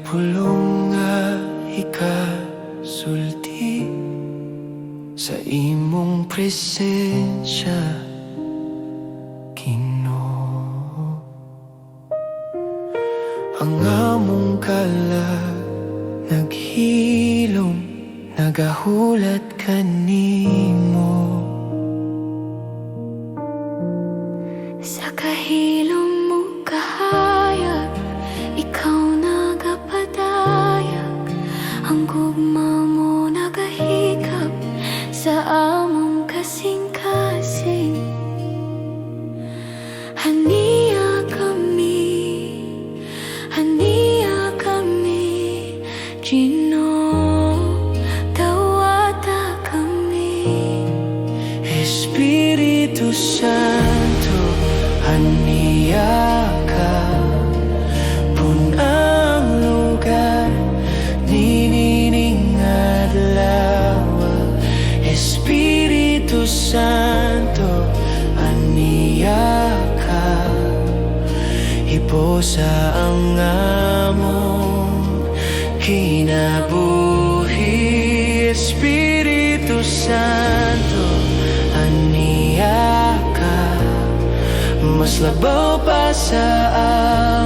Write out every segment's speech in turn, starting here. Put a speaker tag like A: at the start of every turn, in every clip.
A: pulong nga ikasulti sa imong presensya, Ginoo. Ang among kalag naghilom, nagahulat kanimo.
B: Sa kahilom mo kahayag, ikaw nagapadayag. Ang gugma mo nagahikap sa among kasing-kasing. Haniya kami, Ginoo, dawata kami.
A: Espiritu Santo, haniya ka, punang lugar, ninining adlaw. Espiritu Santo, haniya ka, iposa ang among kinabuhi. Espiritu Santo, haniya ka, mas labaw pa sa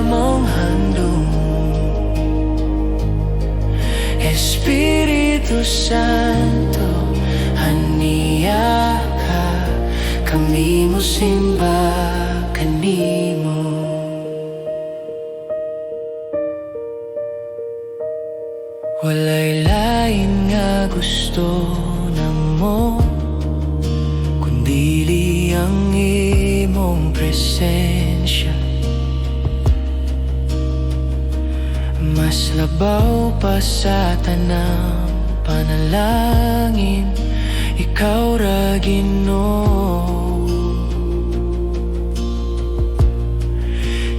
A: among handom. Espiritu Santo, haniya ka, kami mo simba kanimo. Walay lain nga gusto namo, kundili ang imong presensya. Mas labaw pa sa tanang panalangin, ikaw ra Ginoo.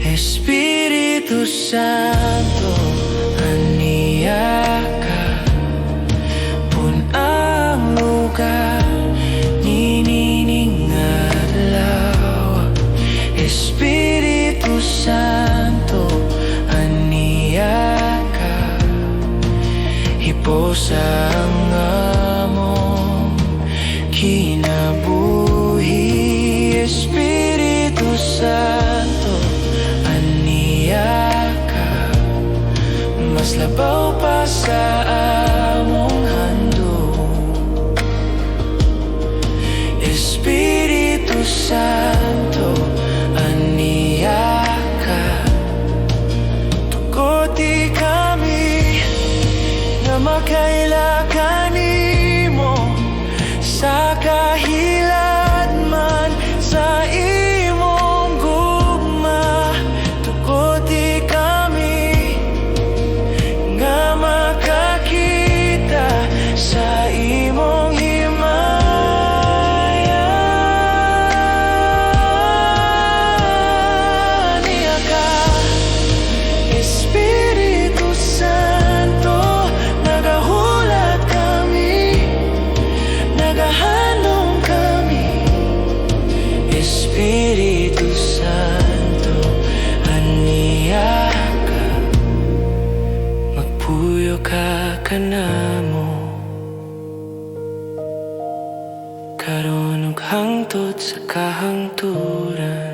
A: Espiritu Santo, haniya ka, punang lugar, ninining adlaw. Espiritu Santo, haniya ka, hiposa ang among kinabuhi. Espiritu Santo, haniya ka, mas labaw pa sa among handom. Espiritu Santo, haniya ka, tugoti kami nga makaila kanimo sa kahilad man sa imong gugma. Tugoti kami nga makakita sa imong himaya. Haniya ka, Espiritu Santo, nagahulat kami, nagahanong kami. Espiritu Santo, haniya ka, magpuyo ka kanamo, karon ug hangtod sa kahangturan.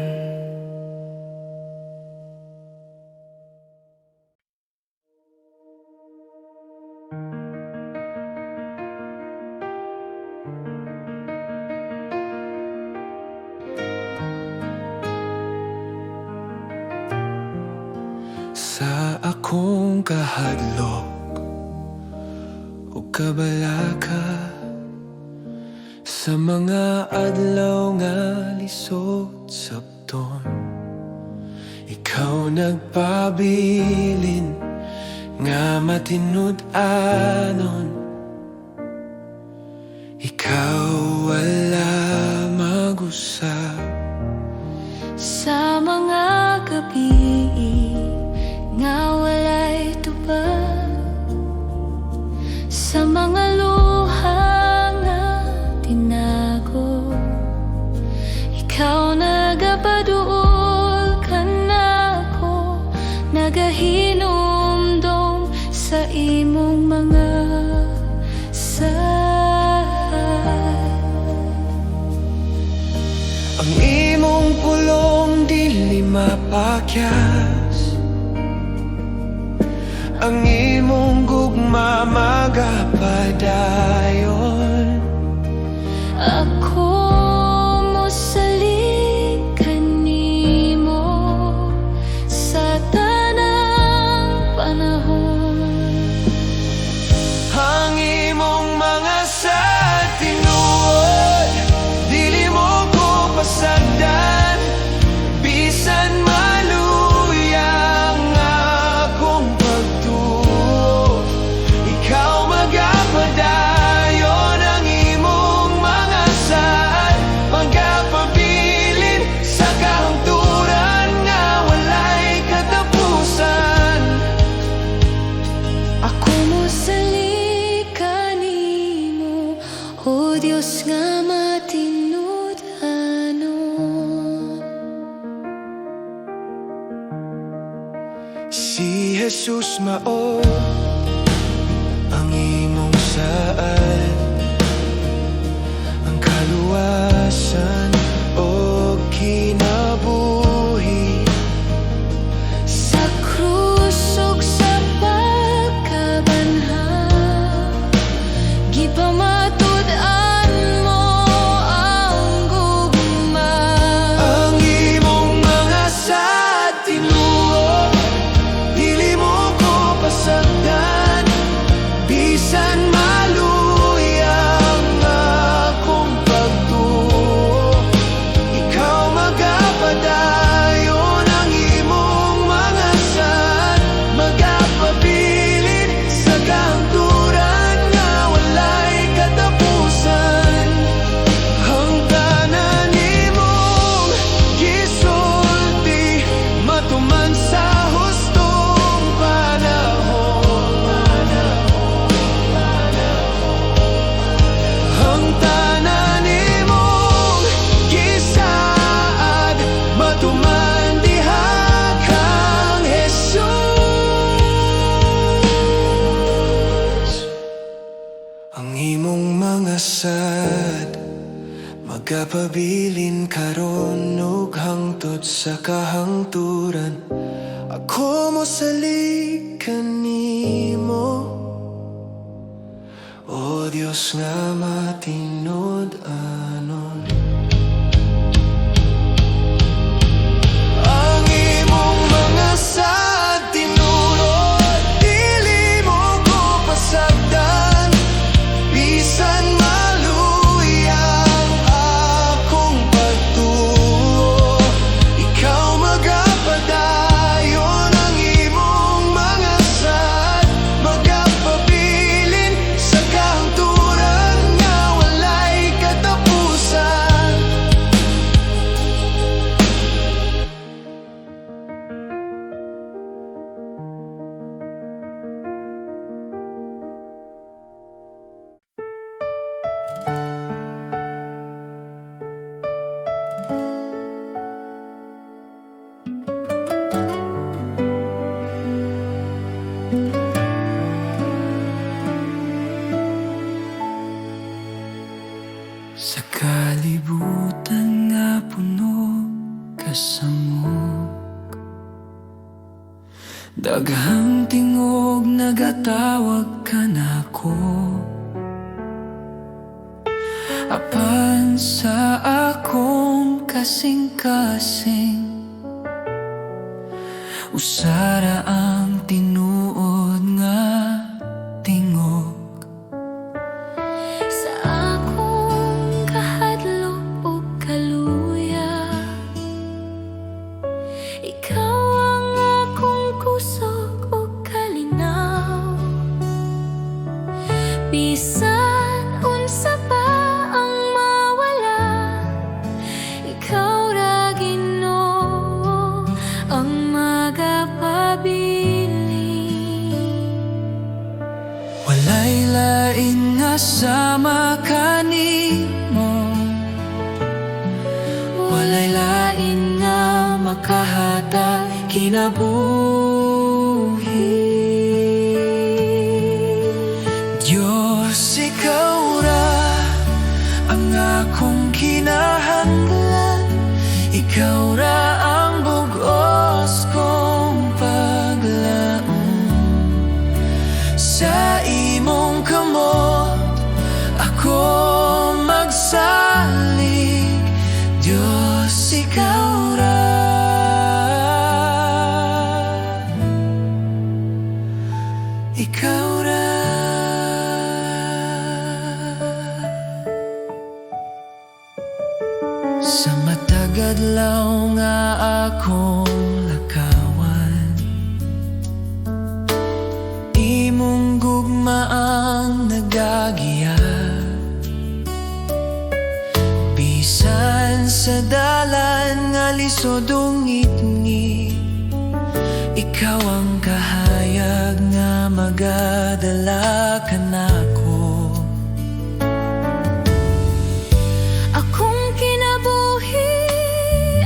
A: Sa akong kahadlok o kabalaka, sa mga adlaw nga lisod sabton, ikaw nagpabilin nga matinud-anon. Ikaw wala mag-usap
B: Sa mga gabi nga walay tubag, sa mga luha nga tinago, ikaw nagapaduol kanako, nagahinomdom
A: akyas. Ang imong gugma magapadayon.
B: Ako mosalig kanimo sa tanang panahon.
A: Ang imong mga sa tinuod, dili mo ko pasagdan. Bisan maluyang akong pagtuo, ikaw magapadayon. Ang imong mga saad magapabilin sa kahangturan nga walay katapusan.
B: Ako mosalig kanimo, o Dios nga matinud-anon.
A: Si Jesus mao ang imong saad, ang kaluwasan o kinabuhi.
B: Sa krus ug sa pagkabanhaw, gipamatud-an mo ang gugma.
A: Ang imong mga sa tinuod, dili mo ko pasagdan. Bisan maluyang akong pagtuo, ikaw magapadayon. Ang imong mga saad magapabilin sa kahangturan nga walay katapusan. Ang tanan imong gisulti matuman sa hustong panahon. Ang tanan imong gisaad matuman diha kang Jesus. Ang imong mga sad magapabilin karon ug hangtod sa kahangturan. Ako mosalig kanimo, o Dios nga matinud-anon. Ang imong mga sa tinulod, dili mo ko pasagdan. Bisan maluyang akong pagtuo, ikaw magapadayon. Ang imong mga saad magapabilin sa kahangturan nga walay katapusan. Sa kalibutan nga puno kasamok, daghang tingog nagatawag ka nako. Apan sa akong kasing-kasing, usara ang tinuod nga tingog.
B: Sa akong kahadlok ug kaluya, ikaw ang akong kusog ug kalinaw. Bisan unsa pa ang mawala, ikaw ra Ginoo ang magapabilin.
A: Walay lain nga sama kanimo, walay lain nga makahatag kinabuhi. Diyos, ikaw ra ang akong kinahanglan, ikaw ra ang bug-o ikaw ra. Ikaw ra. Sa matagad law nga akong lakawan, imong gugma ang nagagiya. Bisan sa dalan nga lisod ngit-ngit, ikaw ang kahayag nga magadala kanako.
B: Akong kinabuhi,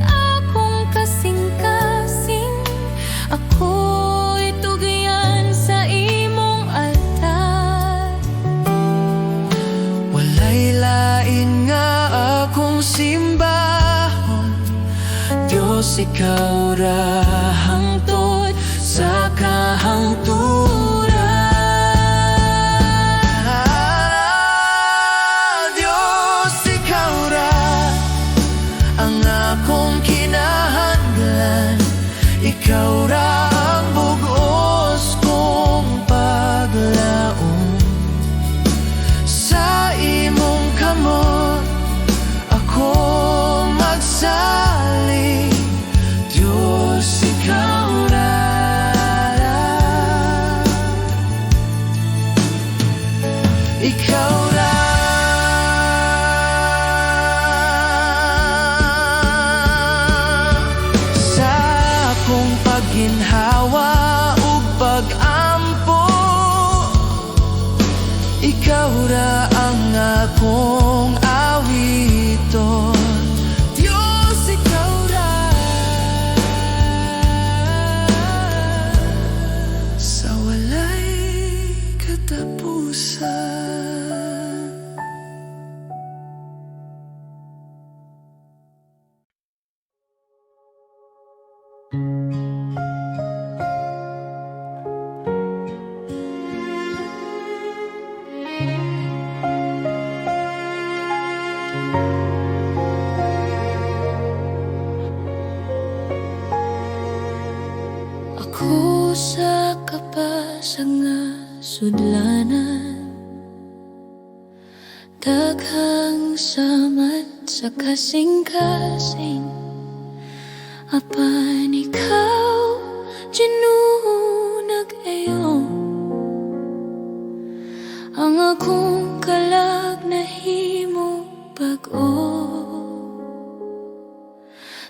B: akong kasing-kasing, ako'y tugyan sa imong altar.
A: Walay lain nga akong simbahon, Diyos ikaw ra hangtod sa kahangturan. Diyos ikaw ra ang akong kinahanglan, ikaw ra ang bugos kong paglaom. Sa imong kamot ako magsalig, Diyos ikaw ra. Ikaw ra. Sa akong pagginhawa ug pag-ampo, ikaw ra ang akong awiton. Diyos ikaw ra. Sa walay katapusan.
B: Ako sa kapasag nga sudlanan, daghang samat sa kasing-kasing, apan ikaw ginunag ayo. Ang akong kalag nahimo bag-o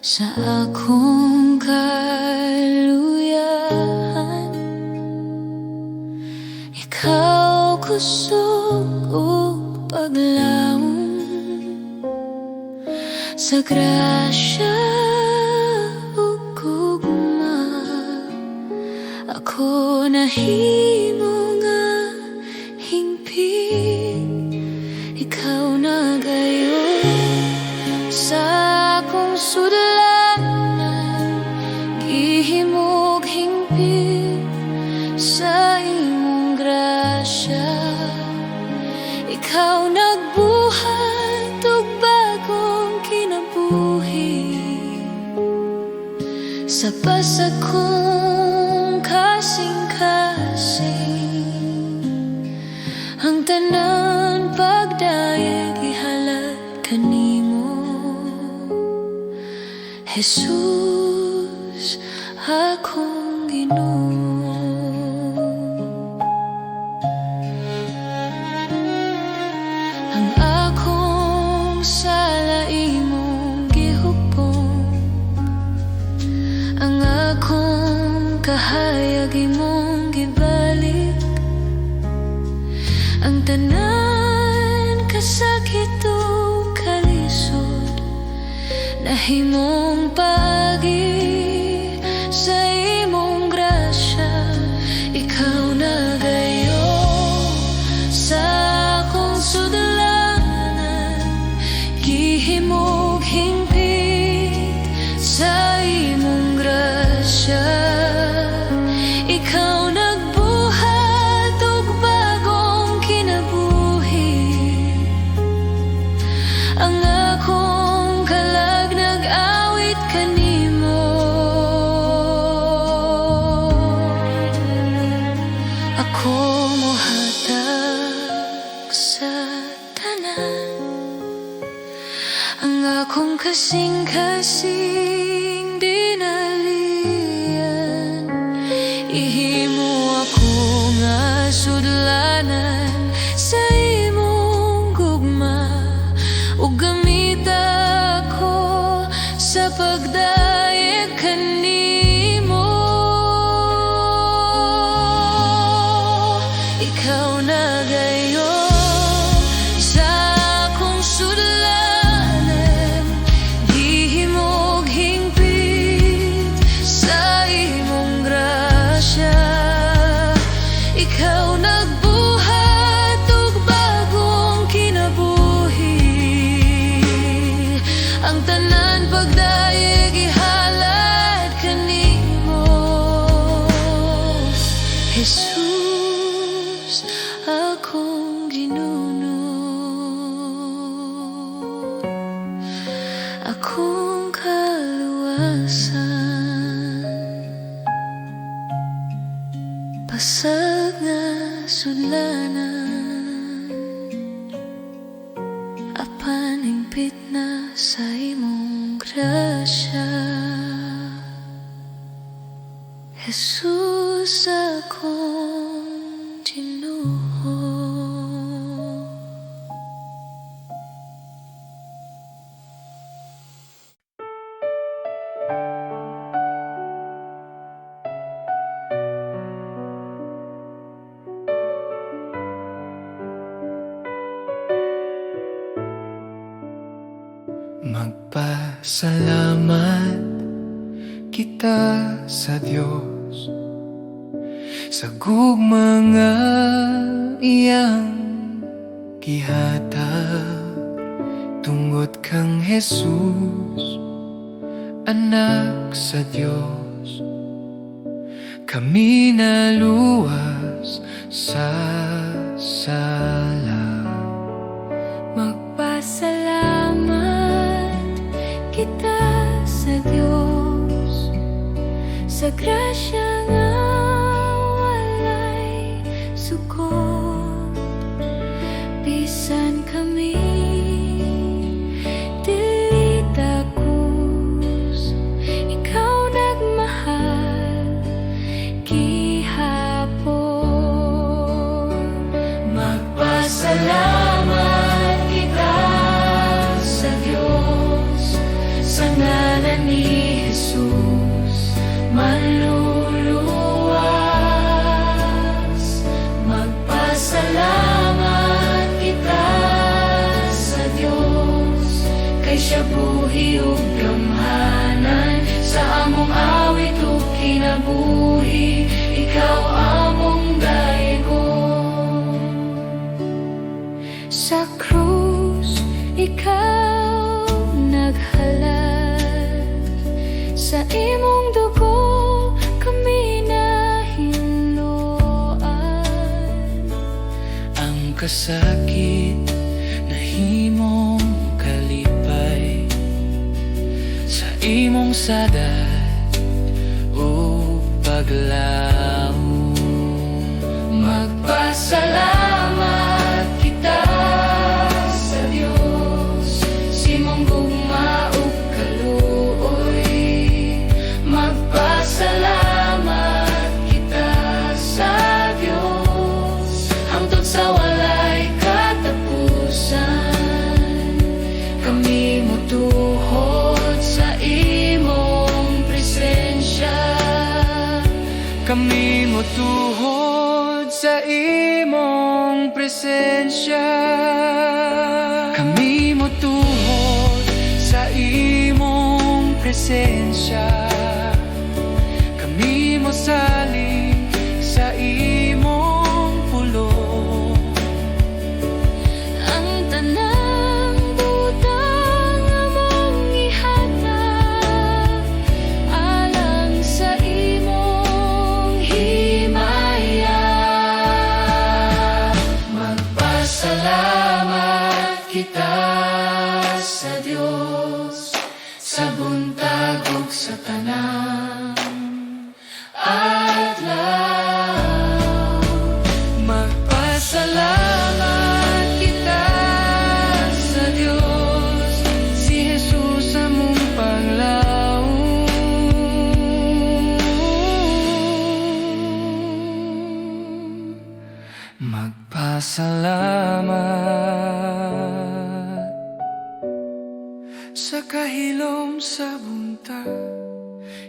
B: sa akong kaluyahan. Ikaw kusog o paglaom sa grasya o gugma. Ako nahimo nga hingpit, ikaw na gayon sa akong sudlanan. Gihimog hingpit sa imong grasya, ikaw nagbuhat og bagong kinabuhi. Sa pasag kong kasing-kasing, ang tanan pagdayeg ihalad kanimo, Jesus akong Ginoo. Ang akong sala imong gihupong, ang akong kahayag imong gibalik, ang tanan kasakit o kalisod nahimong paagi sa imong grasya. Ikaw na gayon sa akong sudlanan, gihimog hingpit sa imong grasya. Ikaw nagbuhat og bagong kinabuhi, ang akong kalag nag-aw Ako mohatag sa tanan, ang akong kasing-kasing dinalian. Ihimo ako nga sudlanan sa imong gugma, ug gamit ako sa pagdayeg kanimo. Ikaw na gayon sa akong sudlanan, gihimog hingpit sa imong grasya. Ikaw nagbuhat og bagong kinabuhi, ang tanan pagdayeg ihalad kanimo. Jesus, akong Ginuno, akong kaluwasan, pasag nga sudlanan, apan hingpit na sa imong grasya. Jesus, akong Ginoo.
A: Magpasalamat kita sa Diyos sa gugma nga iyang gihatag, tungod kang Jesus, anak sa Diyos. Kami naluwas sa sala.
B: Magpasalamat kita sa Diyos sa grasya nga walay sukot. Bisan kami dili takus, ikaw nagmahal gihapon. Magpasalamat kita sa Diyos sa ngalan ni Jesus, manluluwas. Magpasalamat kita sa Diyos, kay siya buhi ug gamhanan sa among awit ug kinabuhi. Ikaw among daygon sa krus, ikaw naghalad sa imong dugo, kami nahinuan.
A: Ang kasakit na himong kalipay sa imong sadat o paglaom.
B: Magpasalamat kita sa Diyos, simong gugma ug kaluoy. Magpasalamat kita sa Diyos hangtod sa walay katapusan. Kami motuhod sa imong presensya.
A: Kami motuhod sa imong presensya. Kami motuhod sa imong presensya. Kami mosalig sa imong pulong.
B: Ang tanang butang among ihatag alang sa imong himaya. Magpasalamat kita sa Diyos sa buntag ug sa
A: magpasalamat sa kahilom sa buntag,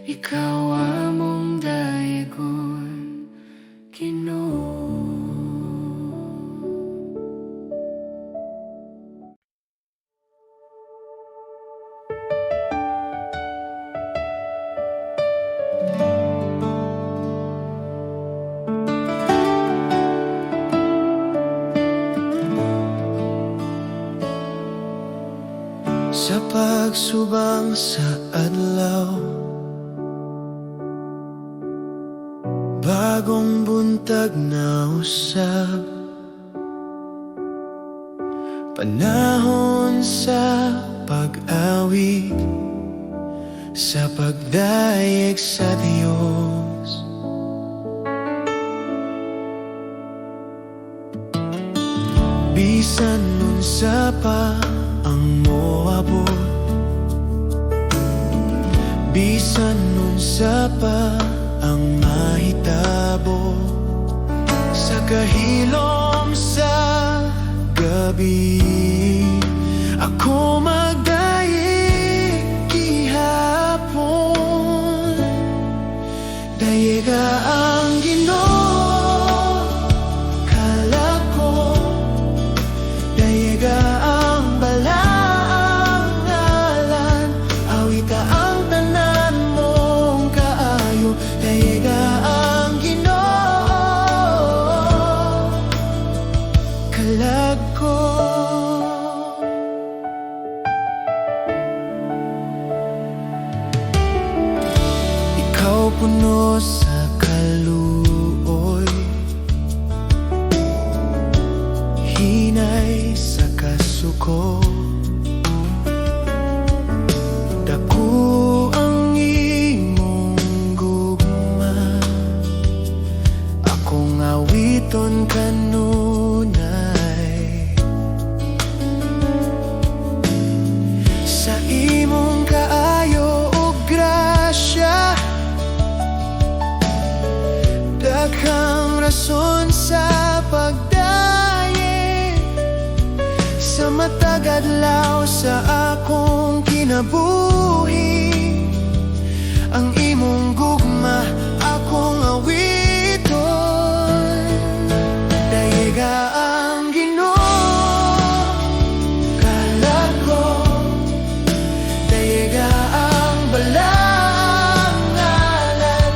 A: ikaw among dayagon, Ginoo.
C: Sa pagsubang sa adlaw, bagong buntag na usab, panahon sa pag-awig, sa pagdayeg sa Dios. Bisan nun sa pa ang moabot, bisan nun sa pa ang mahitabo, sa kahilom sa gabi, ako magdayeg gihapon. Dayiga ang Ginoo, kalag ko, dayiga ang balaang ngalan, awita ang tanan mong kaayo. Dayiga ang Ginoo, kalag ko. Ikaw puno sa kaluoy, hinay sa kasuko, dako ang imong gugma, akong awiton kanunay. Sa imong kaayo ug grasya, daghang rason sa pagdayeg, sa matag adlaw sa akong kinabuhi, ang imong gugma akong awiton. Dayiga ang Ginoo, kalag ko, dayiga ang balaang ngalan,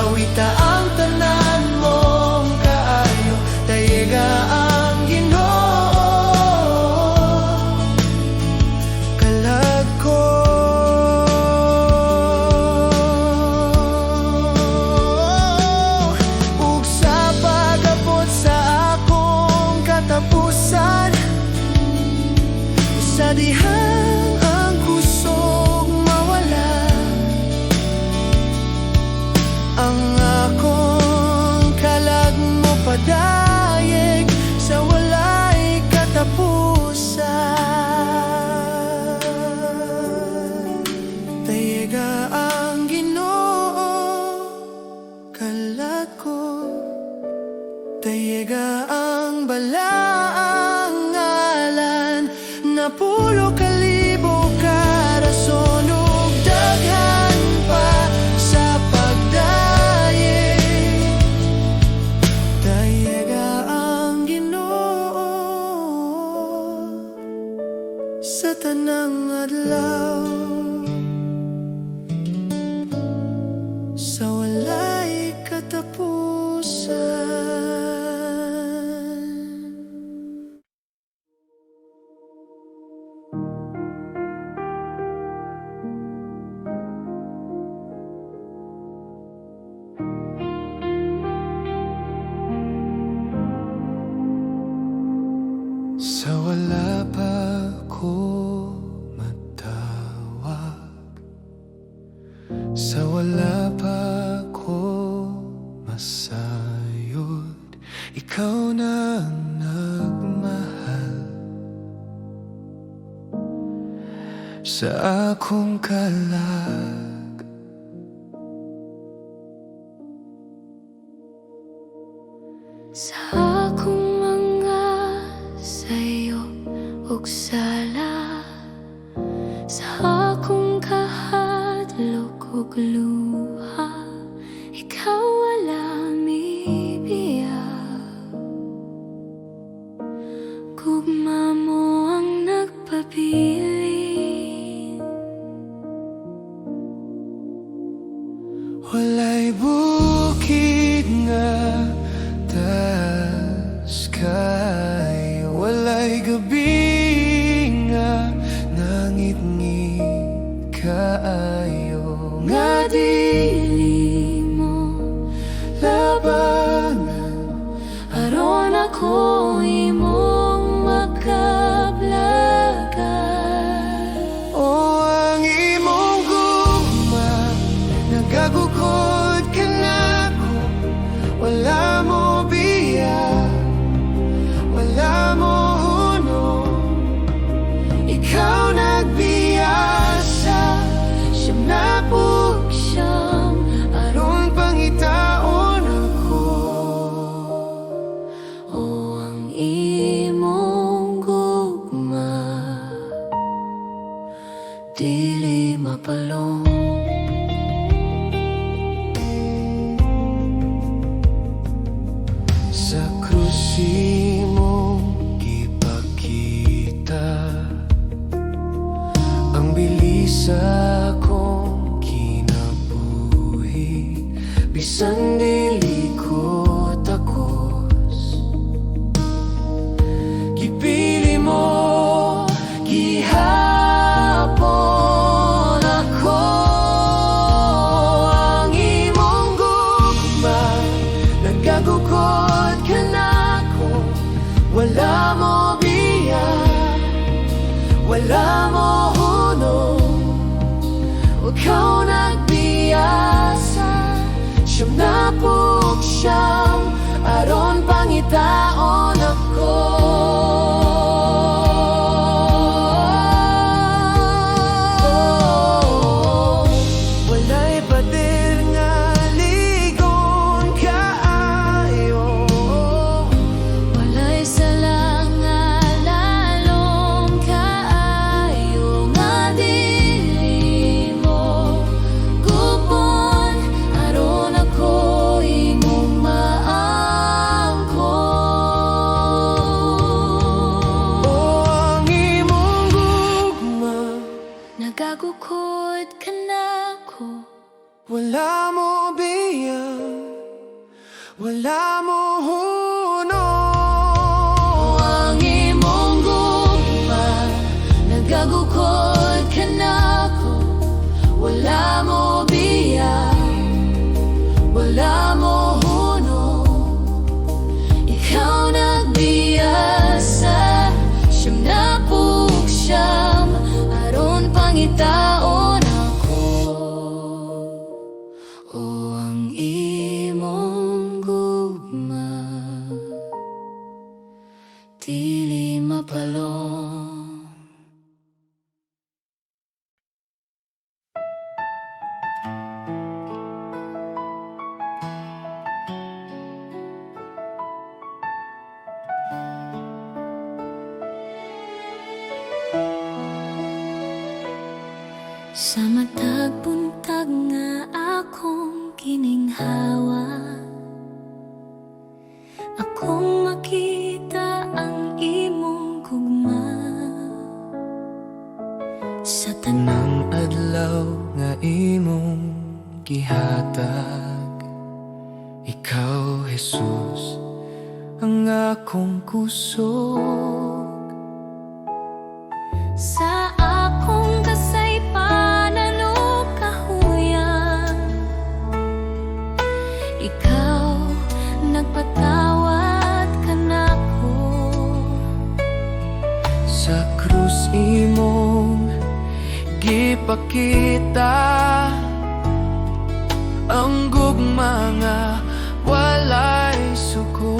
C: awita ang tanan mong kaayo. Dayiga ang Ginoo, kalag ko. Ug sa pag-abot sa akong katapusan, sa dihang ang kusog mawala, ang akong kalag mo padayeg sa walay katapusan. Dayiga ang Ginoo, kalag ko, dayiga ang balaang ngalan, napulo kalibo ka rason ug daghan pa sa pagdayeg. Dayiga ang Ginoo sa tanang adlaw, sa walay katapusan. Sa wala pa ko matawag, sa wala pa ko masayod, ikaw na ang nagmahal sa akong kalag.
B: Sa akong
C: gabi nga nangit-ngit kaayo
B: Nga dili mo
C: labanan.
B: aron ako imong makablagan.
C: O ang imong gugma, nagagukod ka na ko. Wala mo biya, wala mo hunong. Ikaw nagbiyasa,
B: Siyam na siyam
C: aron pangitaon ako.
B: o ang imong gugma dili mapalong.
C: Sa krus imong gipakita ang bilis akong kinabuhi, bisan dili ko takos. Gipili mo gihapon ako. Ang imong gugma, nagagukod ka na ko. Wala mo biya, wala mo hunong. Ikaw nagbiyasa, siyam na siyam aron pangitaon ako. Walay pader nga ligon kaayo.
B: Walay sala nga lalong kaayo. Nga dili mo gupon aron ako imong maangkon.
C: O ang imong gugma,
B: Nagagukod ka na ko.
C: wala mo biya, wala mo hunong.
B: Ang imong gugma, nagagukod ka na ko. Wala mo biya, wala mo hunong. Ikaw nagbiyasa, siyam na siyam aron pangitaon ako. O ang imong gugma dili mapalong. Sa matag buntag nga akong kininghawa, akong makita ang imong gugma. Sa
C: Nang adlaw nga imong gihatag, ikaw Jesus ang akong kusog.
B: Sa akong kasaypanan o kahuyan, ikaw nagpatawad ka na ko.
C: Sa krus imong gipakita ang gugma nga walay suko.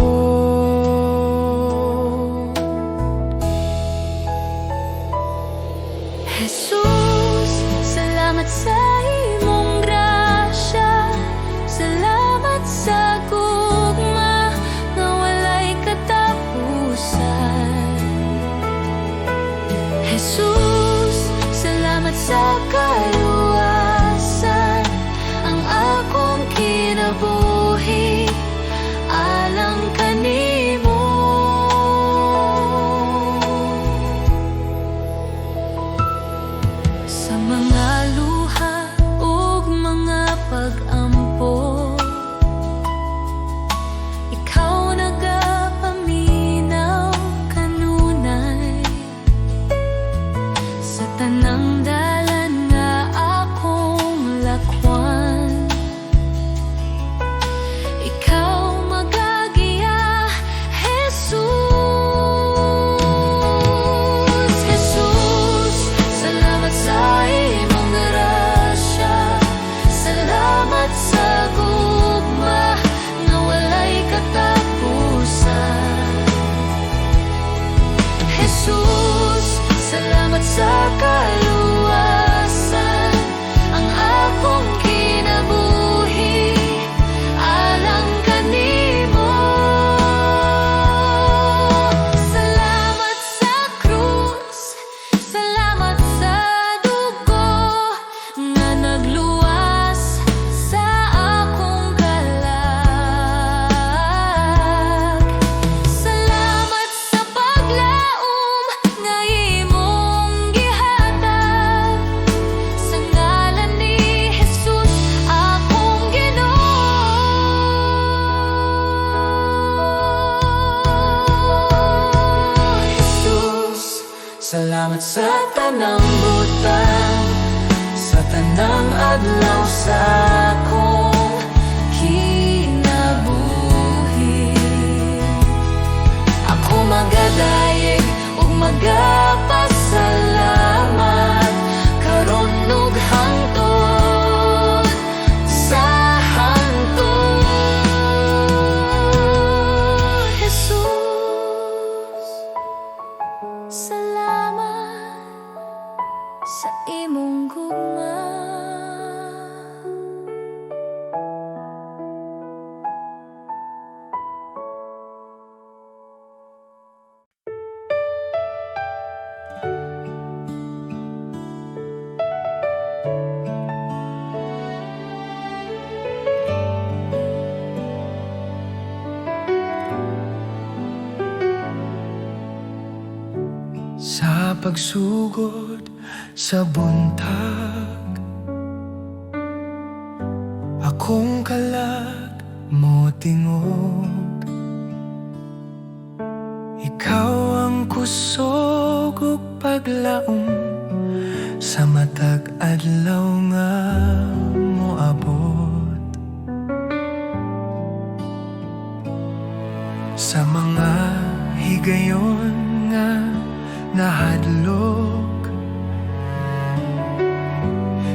B: Jesus, salamat sa imong grasya. Salamat sa gugma nga walay katapusan. Jesus, salamat sa kaluwasan. Ang akong kinabuhi adlaw sa akong kinabuhi. Ako magadayeg ug magapasalamat karon ug hangtod sa hangtod. Jesus, salamat sa imong gugma.
A: Sa pagsugod sa buntag, akong kalag mo tingog. Ikaw ang kusog ug paglaom sa matag adlaw nga moabot. Sa mga higayon nga nahadlok,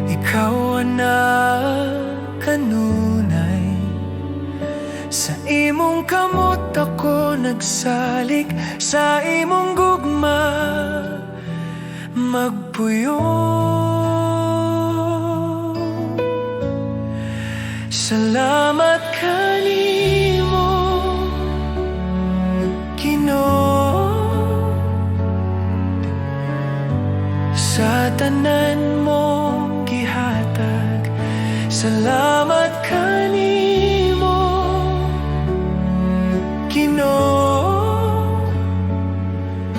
A: ikaw ana kanunay. Sa imong kamot ako nagsalig, sa imong gugma magpuyo. Salamat kanimo Ginoo sa tanan mong gihatag. Salamat kanimo Ginoo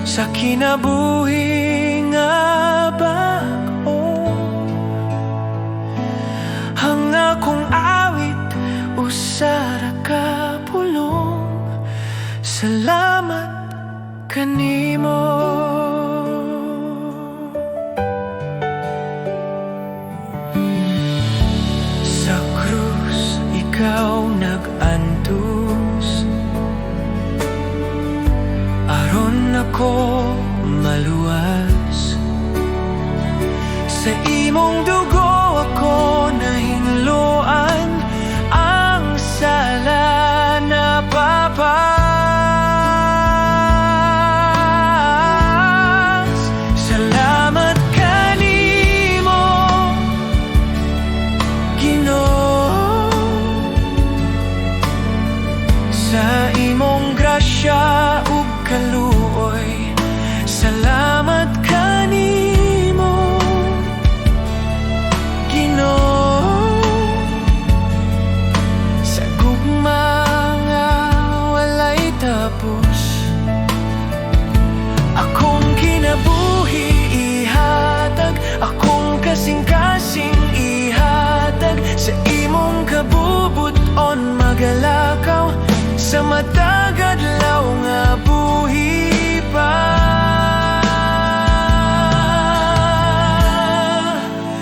A: sa kinabuhi nga bag-o. Ang akong awit usara ka pulong. Salamat kanimo. Ikaw nag-antos aron ako maluwas. Sa imong dugo ako nahinluan ang sala na papas. Salamat kanimo Ginoo sa imong grasya ug kaluoy. Salamat kanimo Ginoo sa gugma nga walay tapos. Akong kinabuhi ihatag, akong kasing-kasing ihatag. Sa imong kabubuton magalakaw sa matag adlaw nga buhi pa.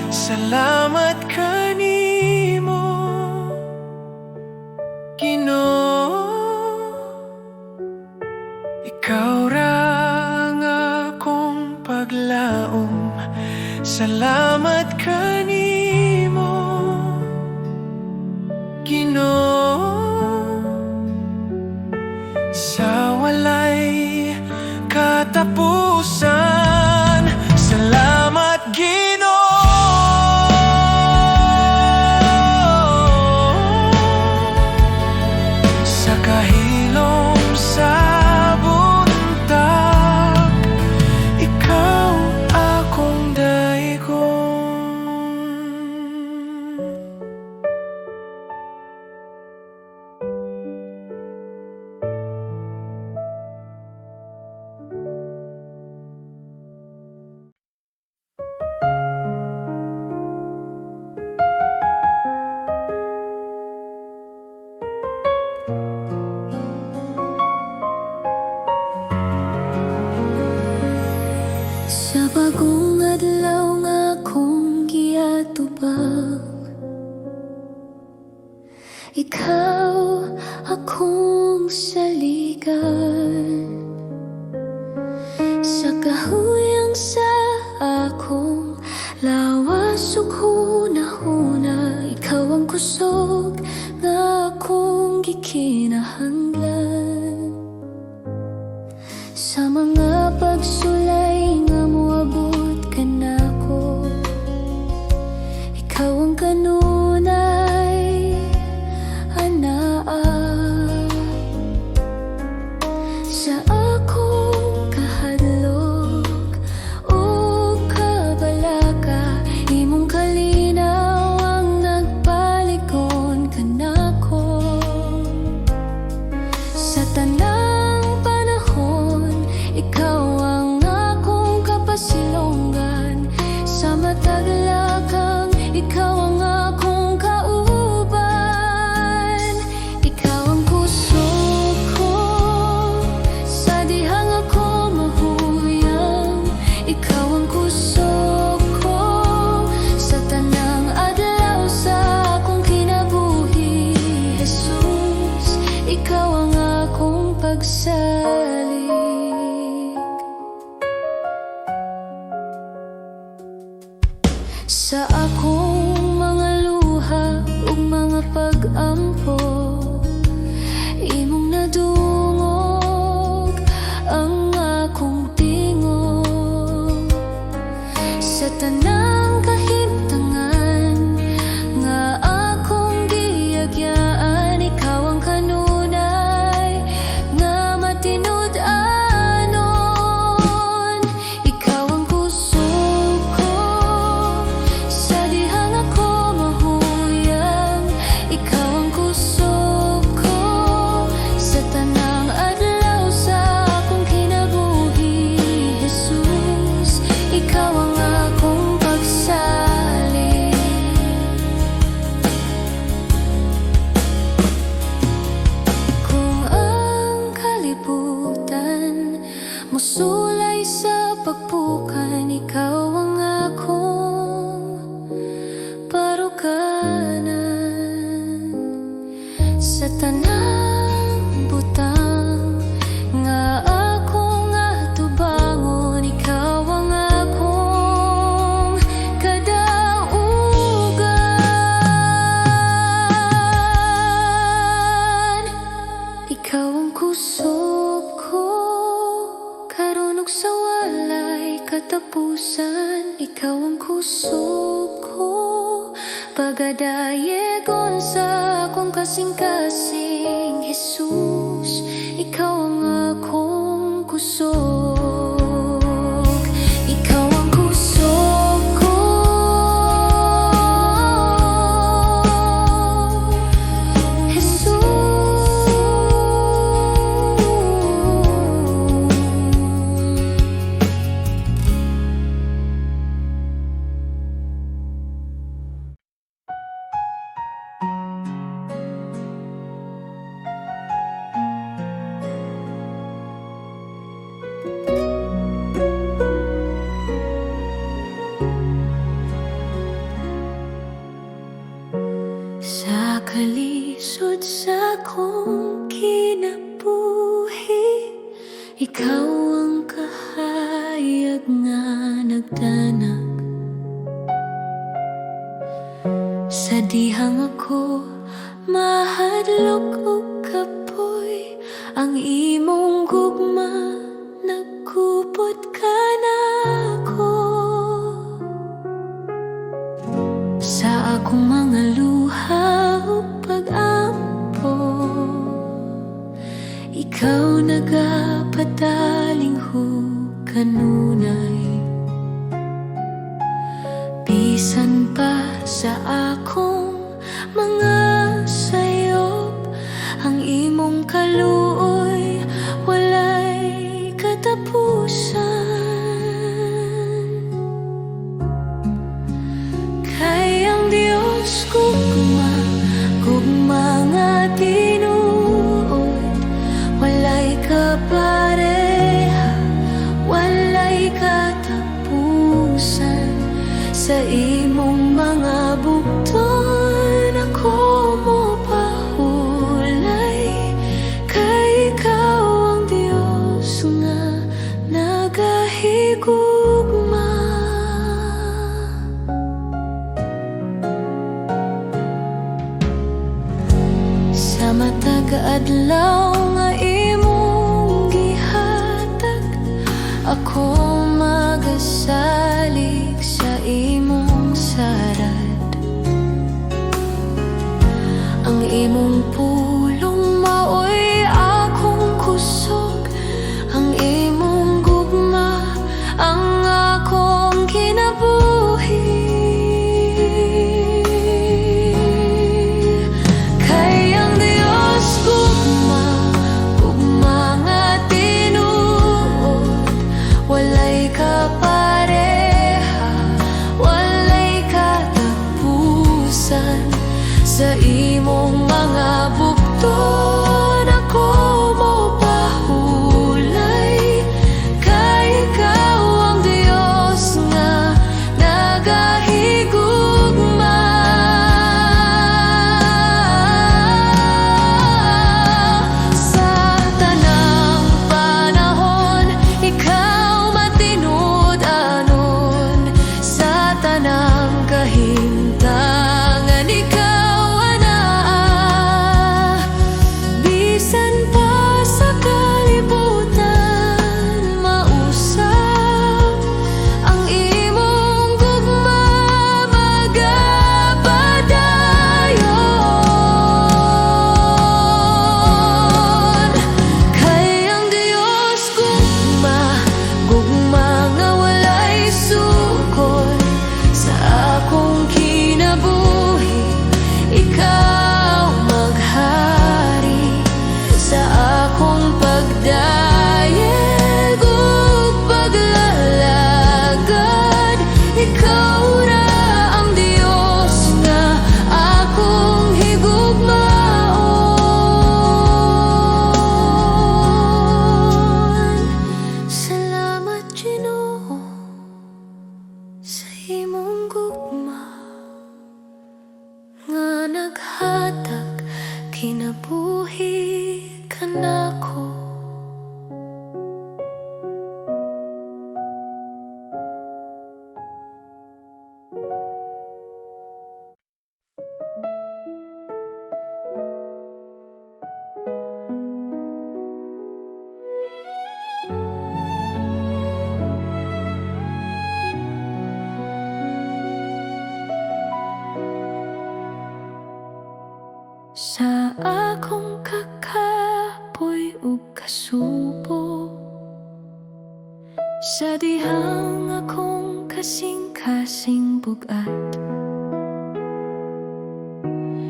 A: Salamat kanimo Ginoo, ikaw ra ang akong paglaom. Salamat kanimo Ginoo sa walay katapusan. Salamat Ginoo sa kahilom sa buntag. Ikaw akong daigon.
B: Sa bagong adlaw nga akong giatubang, atubang. Ikaw akong saligan, sa kahuyang sa akong lawas ug hunahuna. Ikaw ang kusog nga akong gikinahanglan, sa mga pagsulay nga moabot ka nako. Ikaw ang kanunay anaa, sa akong kahadlok o kabalaka. Imong kalinaw ang nagpaligon ka nako, sa tanang panahon. Ikaw ang akong kapasilongan, sa matag lakang ikaw ang akong kauban. Ikaw ang kusog ko, sa dihang ako mahuyang. Ikaw ang kusog ko, sa tanang adlaw sa akong kinabuhi. Jesus, ikaw ang akong pagsalig. Sa akong mga luha ug mga pag-ampo, imong nadungog ang akong tingog, sa tanang kahimtangan nga akong giyagyaan. Ikaw ang kanunay nga matinud-anon. Ikaw ang kusog ko, sa dihang ako mahuyang. Ikaw ang kusog ko, sa tanang adlaw sa akong kinabuhi. Jesus, ikaw ang akong pagsalig. Kung ang kalibutan musulay sa pagpukan, ikaw ang akong paruganan, sa tanang butang nga akong atubangon. Ikaw ang akong kadaugan. Ikaw ang kusog ko, karon ug sa walay katapusan. Ikaw ang kusog ko, pagadayegon sa akong kasing-kasing. Jesus, ikaw ang akong kusog. Ikaw ang kusog ko, Jesus. Sa kalisod sa akong kinabuhi, ikaw ang kahayag nga nagdanag, sa dihang ako mahadlok ug kapoy. Ang imong gugma nagkupot ka nako, sa akong mga luha ug pag-ampo. Ikaw nagapadaling kanunay, bisan pa sa akong mga sayop. Ang imong kaluoy walay katapusan, kay ang Dios gugma nga tinuod. Walay kapareha, walay katapusan sa imong mga Sa dihang akong kasing-kasing bugat,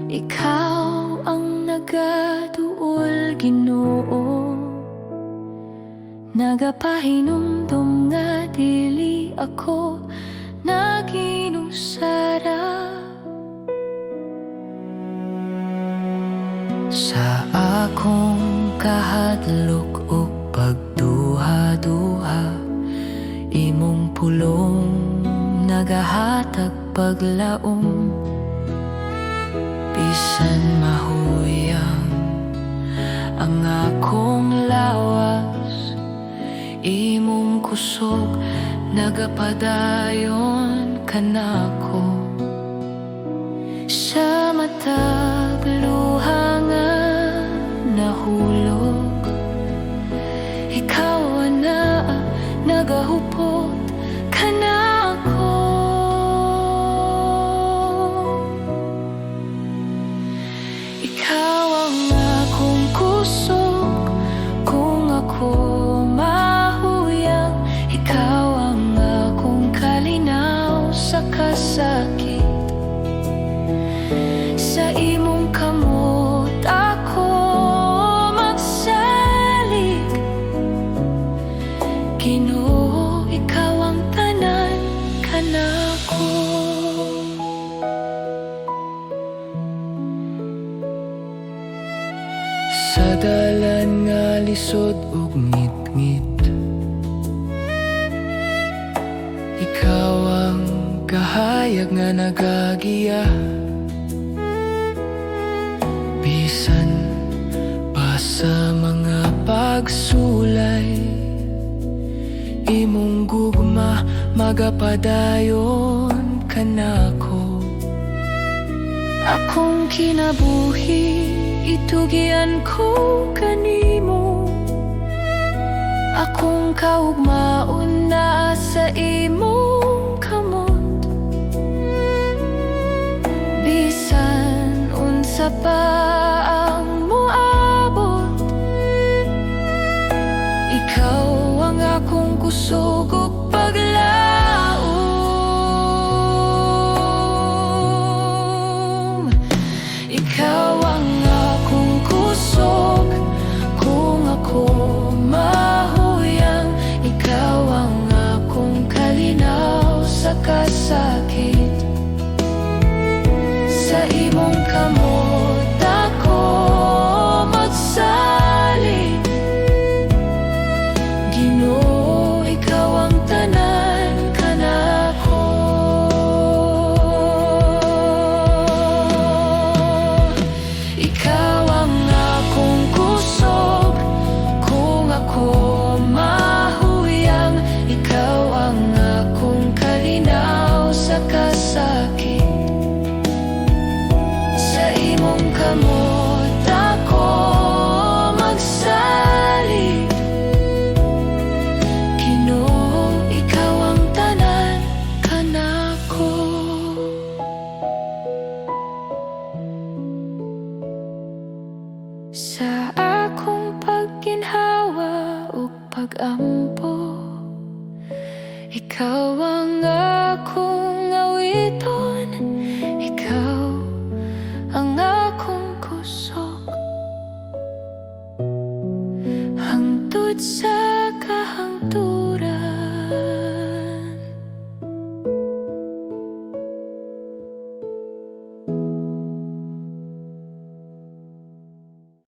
B: ikaw ang nagaduol, Ginoo. Nagapahinumdum nga dili ako naginusara. Sa akong kahadlok o pagduha-duha, imong pulong nagahatag paglaom. Bisan mahuyang ang akong lawas, imong kusog nagapadayon kanako. Sa matag luha nga nahulog, ikaw na nagahupot kanako. Ikaw ang akong kusog kung ako mahuyang. Ikaw ang akong kalinaw sa kasakit. Sa imong kamot ako magsalig, Ginoo, ikaw ang tanan kanako.
A: Sa dalan nga lisod ug ngit-ngit, ikaw ang kahayag nga nagagiya. Bisan pa sa mga pagsulay, imong gugma magapadayon kanako.
B: Akong kinabuhi, itugian ko kanimo. Akong kaugmaon na sa imong kamot. Bisan unsa pa ang moabot, ikaw ang akong kusog ug paglaom. Ikaw ang akong kusog kung ako mahuyang. Ikaw ang akong kalinaw sa kasakit. Sa imong kamot ako magsalig, Ginoo, ikaw ang tanan kanako. Ikaw ang akong kusog kung ako mahuyang. Ikaw ang akong kalinaw sa kasakit. Sa imong kamot ako magsalig, Ginoo, ikaw ang tanan kanako. Sa akong pagginhawa ug pag-ampo, ikaw ang akong